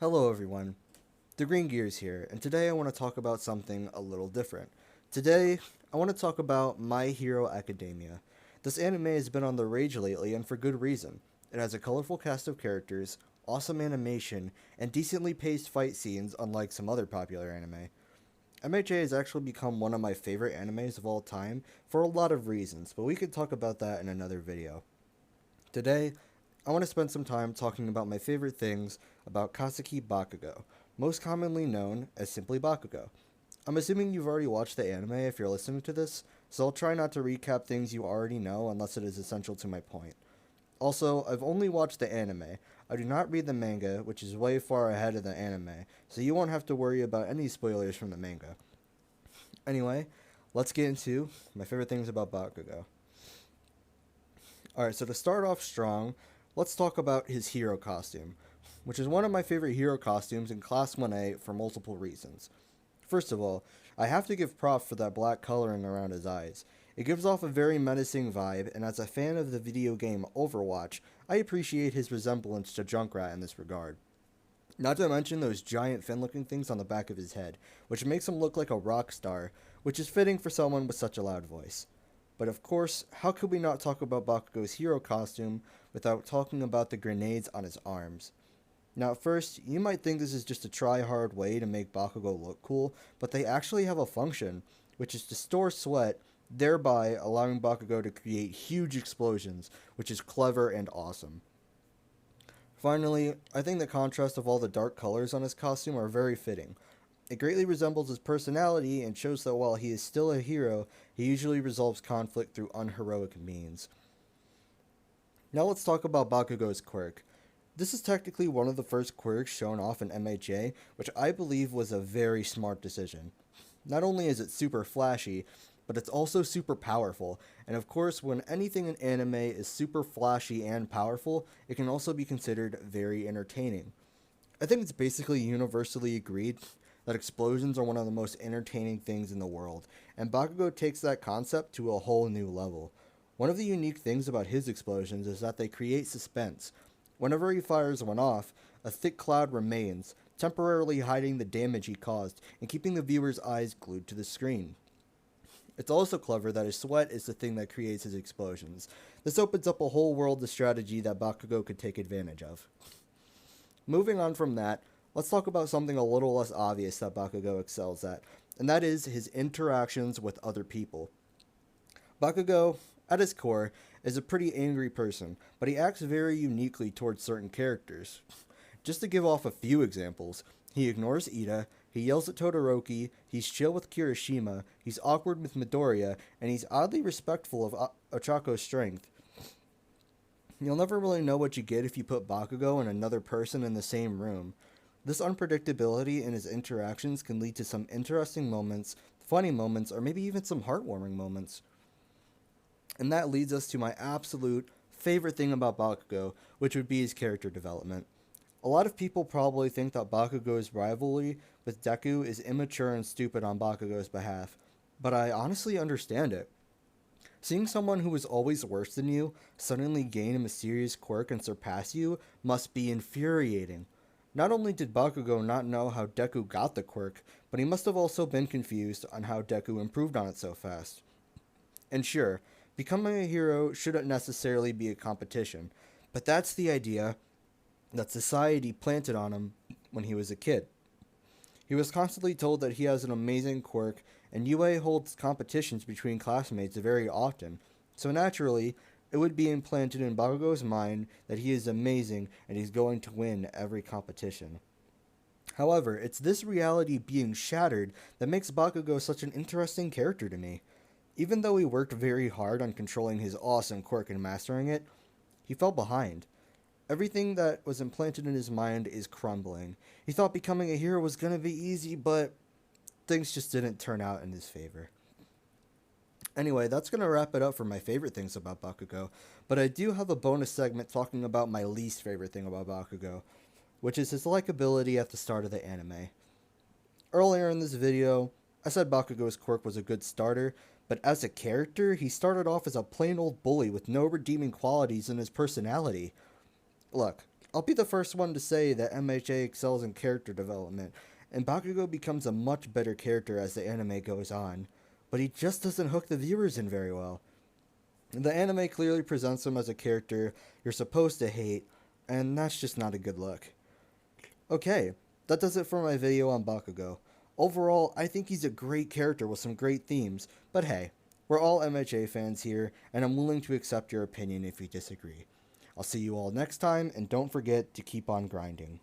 Hello everyone, the Green Gears here, and today I want to talk about something a little different. Today, I want to talk about My Hero Academia. This anime has been on the rage lately, and for good reason. It has a colorful cast of characters, awesome animation, and decently paced fight scenes unlike some other popular anime. MHA has actually become one of my favorite animes of all time for a lot of reasons, but we could talk about that in another video. Today, I want to spend some time talking about my favorite things about Katsuki Bakugo, most commonly known as simply Bakugo. I'm assuming you've already watched the anime if you're listening to this, so I'll try not to recap things you already know unless it is essential to my point. Also, I've only watched the anime. I do not read the manga, which is way far ahead of the anime, so you won't have to worry about any spoilers from the manga. Anyway, let's get into my favorite things about Bakugo. Alright, so to start off strong, let's talk about his hero costume, which is one of my favorite hero costumes in Class 1A for multiple reasons. First of all, I have to give props for that black coloring around his eyes. It gives off a very menacing vibe, and as a fan of the video game Overwatch, I appreciate his resemblance to Junkrat in this regard. Not to mention those giant fin-looking things on the back of his head, which makes him look like a rock star, which is fitting for someone with such a loud voice. But of course, how could we not talk about Bakugo's hero costume without talking about the grenades on his arms? Now at first, you might think this is just a try-hard way to make Bakugo look cool, but they actually have a function, which is to store sweat, thereby allowing Bakugo to create huge explosions, which is clever and awesome. Finally, I think the contrast of all the dark colors on his costume are very fitting. It greatly resembles his personality and shows that while he is still a hero, he usually resolves conflict through unheroic means. Now let's talk about Bakugo's quirk. This is technically one of the first quirks shown off in MHA, which I believe was a very smart decision. Not only is it super flashy, but it's also super powerful, and of course when anything in anime is super flashy and powerful, it can also be considered very entertaining. I think it's basically universally agreed that explosions are one of the most entertaining things in the world, and Bakugo takes that concept to a whole new level. One of the unique things about his explosions is that they create suspense. Whenever he fires one off, a thick cloud remains, temporarily hiding the damage he caused and keeping the viewer's eyes glued to the screen. It's also clever that his sweat is the thing that creates his explosions. This opens up a whole world of strategy that Bakugo could take advantage of. Moving on from that, let's talk about something a little less obvious that Bakugo excels at, and that is his interactions with other people. Bakugo, at his core, is a pretty angry person, but he acts very uniquely towards certain characters. Just to give off a few examples, he ignores Ida, he yells at Todoroki, he's chill with Kirishima, he's awkward with Midoriya, and he's oddly respectful of Ochako's strength. You'll never really know what you get if you put Bakugo and another person in the same room. This unpredictability in his interactions can lead to some interesting moments, funny moments, or maybe even some heartwarming moments. And that leads us to my absolute favorite thing about Bakugo, which would be his character development. A lot of people probably think that Bakugo's rivalry with Deku is immature and stupid on Bakugo's behalf, but I honestly understand it. Seeing someone who is always worse than you suddenly gain a mysterious quirk and surpass you must be infuriating. Not only did Bakugo not know how Deku got the quirk, but he must have also been confused on how Deku improved on it so fast. And sure, becoming a hero shouldn't necessarily be a competition, but that's the idea that society planted on him when he was a kid. He was constantly told that he has an amazing quirk, and UA holds competitions between classmates very often, so naturally, it would be implanted in Bakugo's mind that he is amazing and he's going to win every competition. However, it's this reality being shattered that makes Bakugo such an interesting character to me. Even though he worked very hard on controlling his awesome quirk and mastering it, he fell behind. Everything that was implanted in his mind is crumbling. He thought becoming a hero was going to be easy, but things just didn't turn out in his favor. Anyway, that's going to wrap it up for my favorite things about Bakugo, but I do have a bonus segment talking about my least favorite thing about Bakugo, which is his likability at the start of the anime. Earlier in this video, I said Bakugo's quirk was a good starter, but as a character, he started off as a plain old bully with no redeeming qualities in his personality. Look, I'll be the first one to say that MHA excels in character development, and Bakugo becomes a much better character as the anime goes on, but he just doesn't hook the viewers in very well. The anime clearly presents him as a character you're supposed to hate, and that's just not a good look. Okay, that does it for my video on Bakugo. Overall, I think he's a great character with some great themes, but hey, we're all MHA fans here, and I'm willing to accept your opinion if you disagree. I'll see you all next time, and don't forget to keep on grinding.